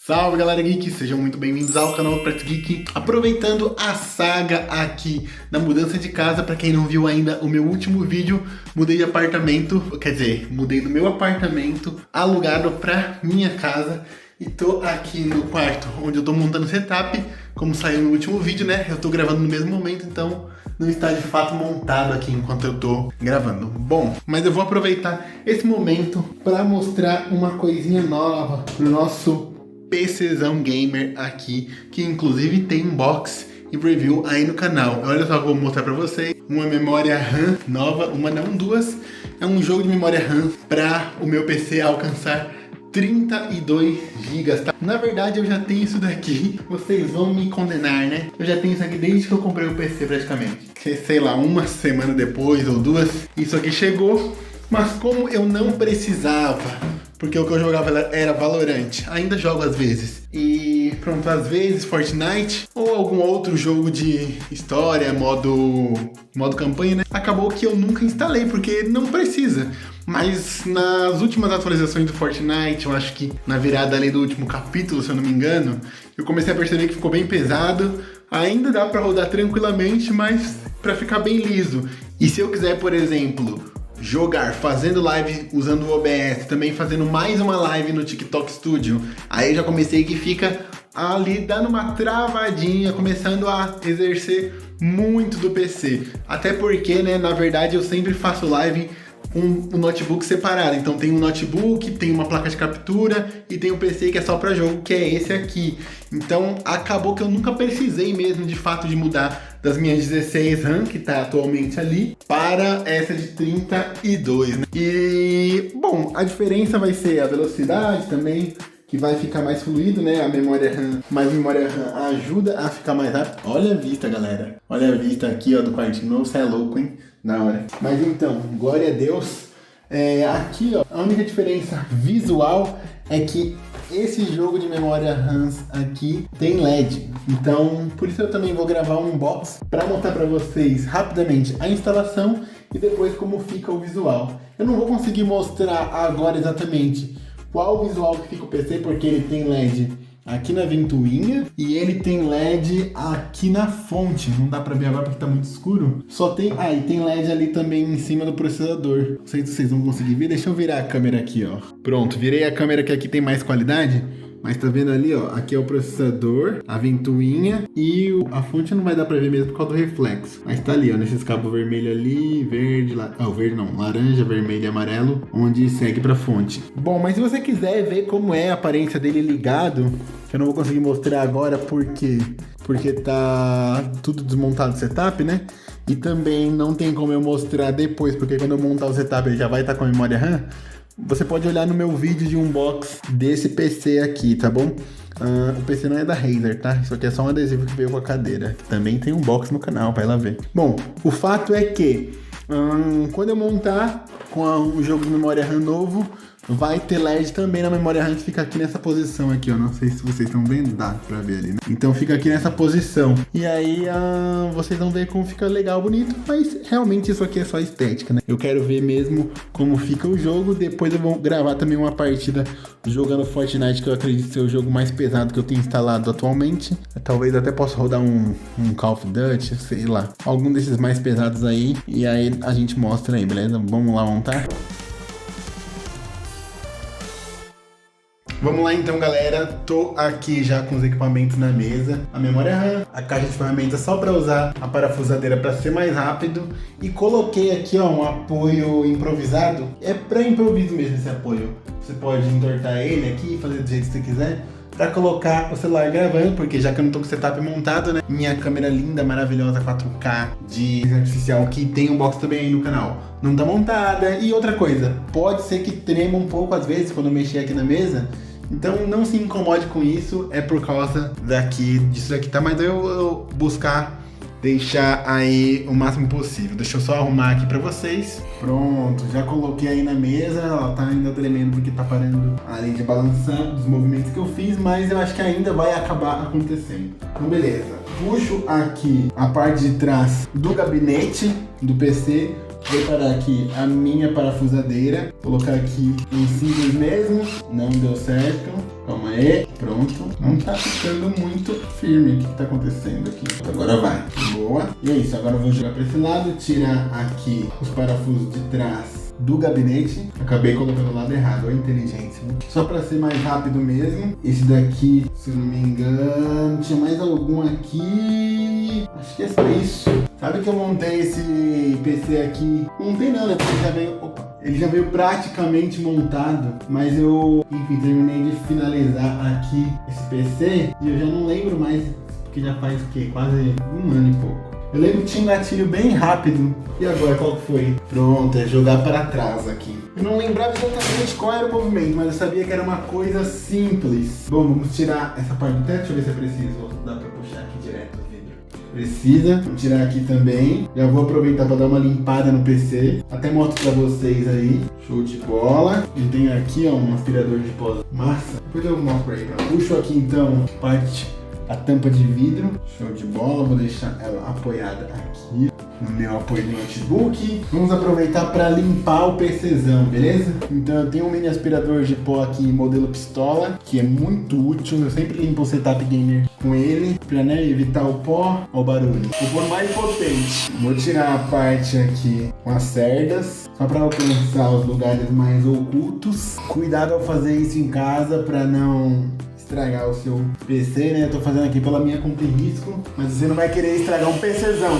Salve galera geek, sejam muito bem-vindos ao canal do Prats Geek. Aproveitando a saga aqui da mudança de casa, pra quem não viu ainda o meu último vídeo, mudei de apartamento, mudei do meu apartamento alugado pra minha casa. E tô aqui no quarto onde eu tô montando o setup. Como saiu no último vídeo, né, eu tô gravando no mesmo momento, então não está de fato montado aqui enquanto eu tô gravando. Bom, mas eu vou aproveitar esse momento pra mostrar uma coisinha nova pro nosso PCzão gamer aqui, que inclusive tem um box e review aí no canal. Olha só, vou mostrar pra vocês uma memória RAM nova, uma não, duas. É um jogo de memória RAM para o meu PC alcançar 32 GB, tá? Na verdade eu já tenho isso daqui, vocês vão me condenar, né? Eu já tenho isso aqui desde que eu comprei o PC praticamente. Que, sei lá, uma semana depois ou duas, isso aqui chegou. Mas como eu não precisava, porque o que eu jogava era Valorant, ainda jogo às vezes. E pronto, às vezes Fortnite ou algum outro jogo de história, modo campanha, né? Acabou que eu nunca instalei, porque não precisa. Mas nas últimas atualizações do Fortnite, eu acho que na virada ali do último capítulo, se eu não me engano, eu comecei a perceber que ficou bem pesado. Ainda dá pra rodar tranquilamente, mas pra ficar bem liso. E se eu quiser, por exemplo, jogar fazendo live usando o OBS, também fazendo mais uma live no TikTok Studio, aí eu já comecei que fica ali dando uma travadinha, começando a exercer muito do PC. Até porque, né, na verdade eu sempre faço live com o notebook separado. Então tem um notebook, tem uma placa de captura e tem um PC que é só para jogo, que é esse aqui. Então acabou que eu nunca precisei mesmo de fato de mudar das minhas 16 RAM, que tá atualmente ali, para essa de 32, né? E, bom, a diferença vai ser a velocidade também, que vai ficar mais fluido, né? A memória RAM, mais memória RAM ajuda a ficar mais rápido. Olha a vista, galera. Olha a vista aqui, ó, do quartinho novo. Você é louco, hein? Na hora. Mas então, glória a Deus. Aqui, ó, a única diferença visual é que esse jogo de memória RAM aqui tem LED. Então, por isso eu também vou gravar um unboxing para mostrar para vocês rapidamente a instalação e depois como fica o visual. Eu não vou conseguir mostrar agora exatamente qual o visual que fica o PC, porque ele tem LED aqui na ventoinha e ele tem LED aqui na fonte. Não dá pra ver agora porque tá muito escuro. Só tem... e tem LED ali também em cima do processador. Não sei se vocês vão conseguir ver. Deixa eu virar a câmera aqui, ó. Pronto, virei a câmera que aqui tem mais qualidade. Mas tá vendo ali, ó, aqui é o processador, a ventoinha e a fonte não vai dar pra ver mesmo por causa do reflexo. Mas tá ali, ó, nesses cabos vermelho ali, verde, verde não, laranja, vermelho e amarelo, onde segue pra fonte. Bom, mas se você quiser ver como é a aparência dele ligado, que eu não vou conseguir mostrar agora porque tá tudo desmontado o setup, né? E também não tem como eu mostrar depois, porque quando eu montar o setup ele já vai estar com a memória RAM. Você pode olhar no meu vídeo de unboxing desse PC aqui, tá bom? O PC não é da Razer, tá? Isso aqui é só um adesivo que veio com a cadeira. Também tem um box no canal, vai lá ver. Bom, o fato é que quando eu montar com o jogo de memória RAM novo, vai ter LED também na memória RAM, que fica aqui nessa posição aqui, ó. Não sei se vocês estão vendo, dá pra ver ali, né? Então fica aqui nessa posição. E aí vocês vão ver como fica legal, bonito. Mas realmente isso aqui é só estética, né? Eu quero ver mesmo como fica o jogo. Depois eu vou gravar também uma partida jogando Fortnite, que eu acredito ser o jogo mais pesado que eu tenho instalado atualmente. Talvez até possa rodar um Call of Duty, sei lá. Algum desses mais pesados aí. E aí a gente mostra aí, beleza? Vamos lá montar? Vamos lá então, galera, tô aqui já com os equipamentos na mesa, a memória RAM, a caixa de ferramentas só para usar a parafusadeira para ser mais rápido e coloquei aqui, ó, um apoio improvisado, é para improviso mesmo esse apoio, você pode entortar ele aqui e fazer do jeito que você quiser, para colocar o celular gravando, porque já que eu não tô com o setup montado, né, minha câmera linda, maravilhosa 4K de artificial, que tem um box também aí no canal, não tá montada. E outra coisa, pode ser que trema um pouco às vezes quando eu mexer aqui na mesa. Então não se incomode com isso, é por causa disso daqui, tá? Mas eu vou buscar deixar aí o máximo possível. Deixa eu só arrumar aqui pra vocês. Pronto, já coloquei aí na mesa, ó, tá ainda tremendo porque tá parando ali de balançar dos movimentos que eu fiz, mas eu acho que ainda vai acabar acontecendo. Então beleza, puxo aqui a parte de trás do gabinete do PC, Vou parar aqui a minha parafusadeira. Colocar aqui em simples mesmo. Não deu certo. Calma aí. Pronto. Não tá ficando muito firme. O que tá acontecendo aqui? Agora vai. Boa. E é isso. Agora eu vou jogar pra esse lado. Tirar aqui os parafusos de trás do gabinete. Acabei colocando o lado errado, olha a inteligência. Só pra ser mais rápido mesmo. Esse daqui, se eu não me engano, tinha mais algum aqui. Acho que é só isso. Sabe que eu montei esse PC aqui? Não montei não, né? Porque já veio... Opa. Ele já veio praticamente montado, mas eu, enfim, terminei de finalizar aqui esse PC e eu já não lembro mais, porque já faz o quê? Quase um ano e pouco. Eu lembro que tinha um gatilho bem rápido. E agora, qual que foi? Pronto, é jogar para trás aqui. Eu não lembrava exatamente qual era o movimento, mas eu sabia que era uma coisa simples. Bom, vamos tirar essa parte do teto. Deixa eu ver se é preciso. Dá para puxar aqui direto o vídeo. Precisa. Vou tirar aqui também. Já vou aproveitar para dar uma limpada no PC. Até mostro para vocês aí. Show de bola. E tem aqui, ó, um aspirador de pó massa. Depois eu mostro aí. Puxo aqui então a tampa de vidro, show de bola, vou deixar ela apoiada aqui no meu apoio do notebook. Vamos aproveitar para limpar o PCzão, beleza? Então eu tenho um mini aspirador de pó aqui, modelo pistola, que é muito útil, eu sempre limpo o setup gamer com ele, para evitar o pó ou o barulho. O pó mais potente. Vou tirar a parte aqui com as cerdas, só para alcançar os lugares mais ocultos. Cuidado ao fazer isso em casa para não estragar o seu PC, né? Eu tô fazendo aqui pela minha conta e risco, mas você não vai querer estragar um PCzão.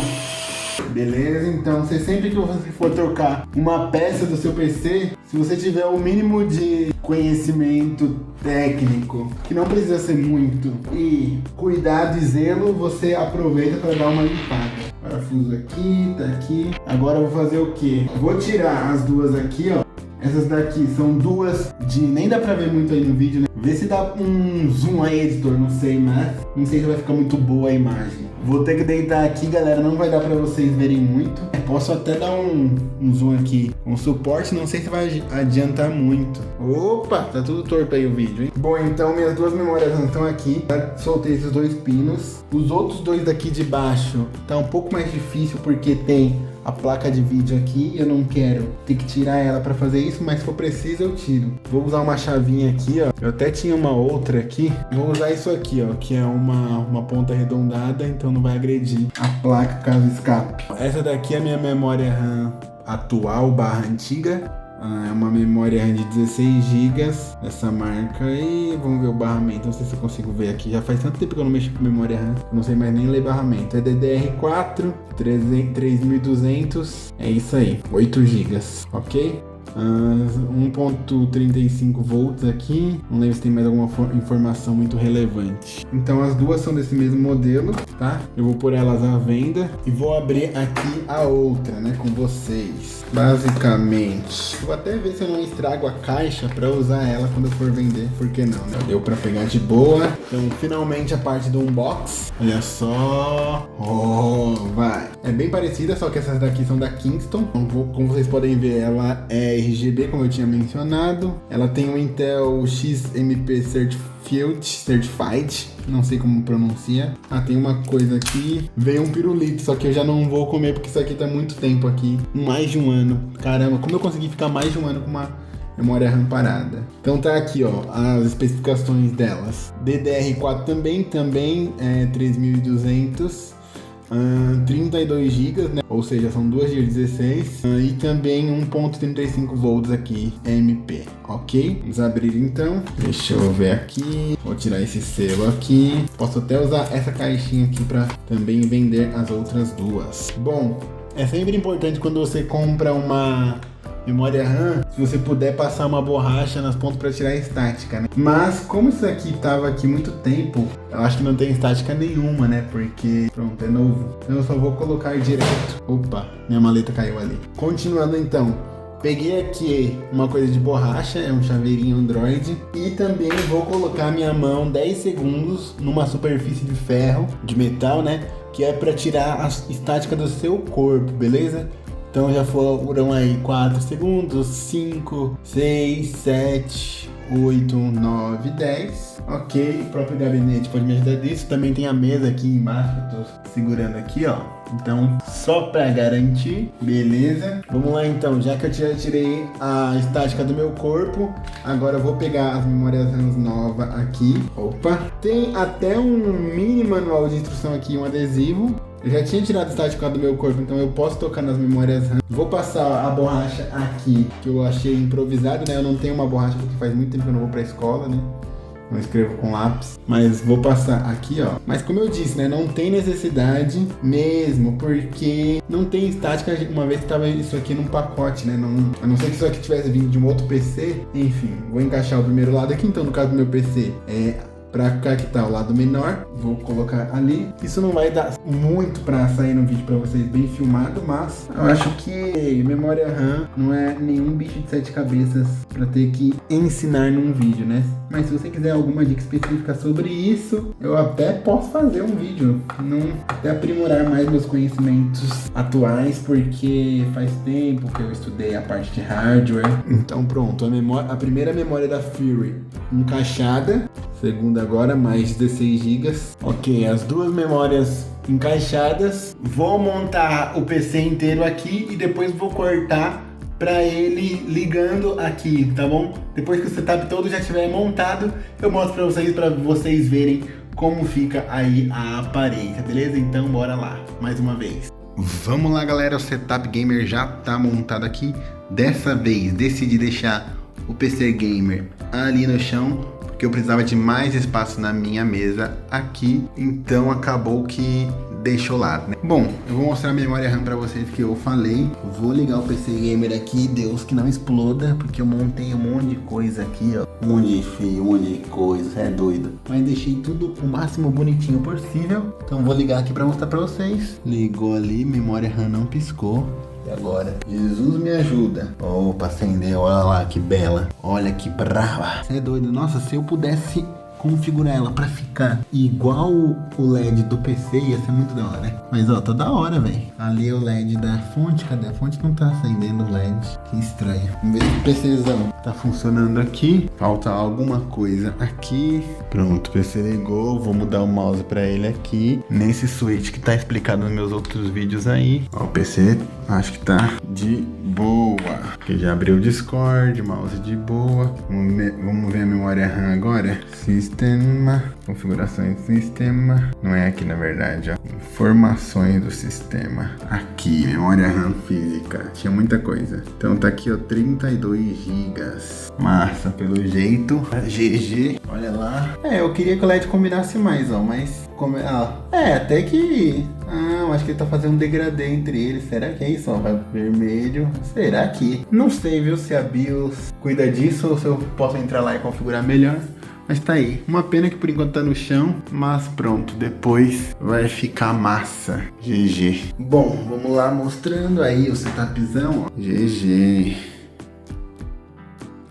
Beleza? Então, você sempre que você for trocar uma peça do seu PC, se você tiver o mínimo de conhecimento técnico, que não precisa ser muito, e cuidado e zelo, você aproveita para dar uma limpada. Parafuso aqui, tá aqui. Agora eu vou fazer o quê? Vou tirar as duas aqui, ó. Essas daqui são duas de... Nem dá pra ver muito aí no vídeo, né? Vê se dá um zoom aí, editor, não sei, mas... Não sei se vai ficar muito boa a imagem. Vou ter que deitar aqui, galera, não vai dar pra vocês verem muito. Posso até dar um zoom aqui com suporte, não sei se vai adiantar muito. Opa, tá tudo torto aí o vídeo, hein? Bom, então minhas duas memórias estão aqui. Já soltei esses dois pinos. Os outros dois daqui de baixo tá um pouco mais difícil porque tem a placa de vídeo aqui, eu não quero ter que tirar ela para fazer isso, mas se for preciso eu tiro. Vou usar uma chavinha aqui, ó. Eu até tinha uma outra aqui. Vou usar isso aqui, ó, que é uma ponta arredondada, então não vai agredir a placa caso escape. Essa daqui é a minha memória RAM atual / antiga. É uma memória RAM de 16 GB dessa marca e vamos ver o barramento, não sei se eu consigo ver aqui, já faz tanto tempo que eu não mexo com memória RAM, não sei mais nem ler barramento. É DDR4 3200, é isso aí, 8 GB, ok? 1.35 volts aqui, não lembro se tem mais alguma informação muito relevante. Então as duas são desse mesmo modelo, tá? Eu vou pôr elas à venda e vou abrir aqui a outra, né, com vocês. Basicamente, vou até ver se eu não estrago a caixa pra usar ela quando eu for vender, por que não, né? Deu pra pegar de boa. Então finalmente a parte do unbox, olha só, vai. É bem parecida, só que essas daqui são da Kingston. Como vocês podem ver, ela é RGB, como eu tinha mencionado. Ela tem um Intel XMP Certified, não sei como pronuncia. Tem uma coisa aqui, veio um pirulito, só que eu já não vou comer porque isso aqui tá muito tempo aqui, mais de um ano. Caramba, como eu consegui ficar mais de um ano com uma memória RAM parada? Então tá aqui, ó, as especificações delas. DDR4 também é 3200. 32 GB, né? Ou seja, são duas de 16 e também 1.35 volts aqui, MP, ok? Vamos abrir então, deixa eu ver aqui, vou tirar esse selo aqui, posso até usar essa caixinha aqui para também vender as outras duas. Bom, é sempre importante quando você compra uma memória RAM, se você puder passar uma borracha nas pontas para tirar a estática, né? Mas como isso aqui tava aqui muito tempo, eu acho que não tem estática nenhuma, né? Porque, pronto, é novo. Então eu só vou colocar direto. Opa, minha maleta caiu ali. Continuando então, peguei aqui uma coisa de borracha, é um chaveirinho Android. E também vou colocar minha mão 10 segundos numa superfície de ferro, de metal, né? Que é para tirar a estática do seu corpo, beleza? Então já foram aí 4 segundos, 5, 6, 7, 8, 9, 10. Ok, o próprio gabinete pode me ajudar nisso. Também tem a mesa aqui embaixo, eu tô segurando aqui, ó. Então, só pra garantir, beleza? Vamos lá então, já que eu já tirei a estática do meu corpo, agora eu vou pegar as memórias RAM novas aqui. Opa! Tem até um mini manual de instrução aqui, um adesivo. Eu já tinha tirado a estática do meu corpo, então eu posso tocar nas memórias RAM. Vou passar a borracha aqui, que eu achei improvisado, né? Eu não tenho uma borracha porque faz muito tempo que eu não vou pra escola, né? Não escrevo com lápis, mas vou passar aqui, ó. Mas como eu disse, né, não tem necessidade mesmo, porque não tem estática, uma vez que tava isso aqui num pacote, né, a não ser que isso aqui tivesse vindo de um outro PC. Enfim, vou encaixar o primeiro lado aqui, então no caso do meu PC pra cá que tá o lado menor, vou colocar ali. Isso não vai dar muito pra sair no vídeo pra vocês bem filmado, mas eu acho que memória RAM não é nenhum bicho de 7 cabeças pra ter que ensinar num vídeo, né? Mas se você quiser alguma dica específica sobre isso, eu até posso fazer um vídeo, até aprimorar mais meus conhecimentos atuais, porque faz tempo que eu estudei a parte de hardware. Então pronto, a primeira memória da Fury encaixada, segunda agora, mais 16 GB. Ok, as duas memórias encaixadas. Vou montar o PC inteiro aqui e depois vou cortar para ele ligando aqui, tá bom? Depois que o setup todo já estiver montado, eu mostro para vocês verem como fica aí a aparência, beleza? Então bora lá, mais uma vez. Vamos lá, galera, o setup gamer já tá montado aqui. Dessa vez decidi deixar o PC gamer ali no chão, porque eu precisava de mais espaço na minha mesa aqui, então acabou que deixou lá, né? Bom, eu vou mostrar a memória RAM pra vocês que eu falei. Vou ligar o PC Gamer aqui, Deus que não exploda, porque eu montei um monte de coisa aqui, ó. Um monte de fio, um monte de coisa, é doido. Mas deixei tudo o máximo bonitinho possível. Então vou ligar aqui pra mostrar pra vocês. Ligou ali, memória RAM não piscou. E agora? Jesus me ajuda. Opa, acendeu, olha lá que bela. Olha que brava. Você é doido. Nossa, se eu pudesse configurar ela pra ficar igual o LED do PC, ia ser muito da hora, né? Mas ó, tá da hora, velho. Ali é o LED da fonte. Cadê a fonte? Não tá acendendo o LED. Que estranho. Vamos ver se o PCzão tá funcionando aqui. Falta alguma coisa aqui. Pronto, o PC ligou. Vou mudar o mouse pra ele aqui, nesse switch que tá explicado nos meus outros vídeos aí. Ó, o PC acho que tá de boa, porque já abriu o Discord, mouse de boa. Vamos ver a memória RAM agora. Sistema, configurações do sistema. Não é aqui na verdade, ó. Informações do sistema. Aqui, memória RAM física. Tinha muita coisa. Então tá aqui, ó, 32 GB. Massa, pelo jeito. GG, olha lá. Eu queria que o LED combinasse mais, ó, mas até que acho que ele tá fazendo um degradê entre eles. Será que é isso? Ó, vai vermelho. Será que? Não sei, viu, se a BIOS cuida disso ou se eu posso entrar lá e configurar melhor. Mas tá aí. Uma pena que por enquanto tá no chão, mas pronto, depois vai ficar massa. GG. Bom, vamos lá mostrando aí o setupzão, ó. GG.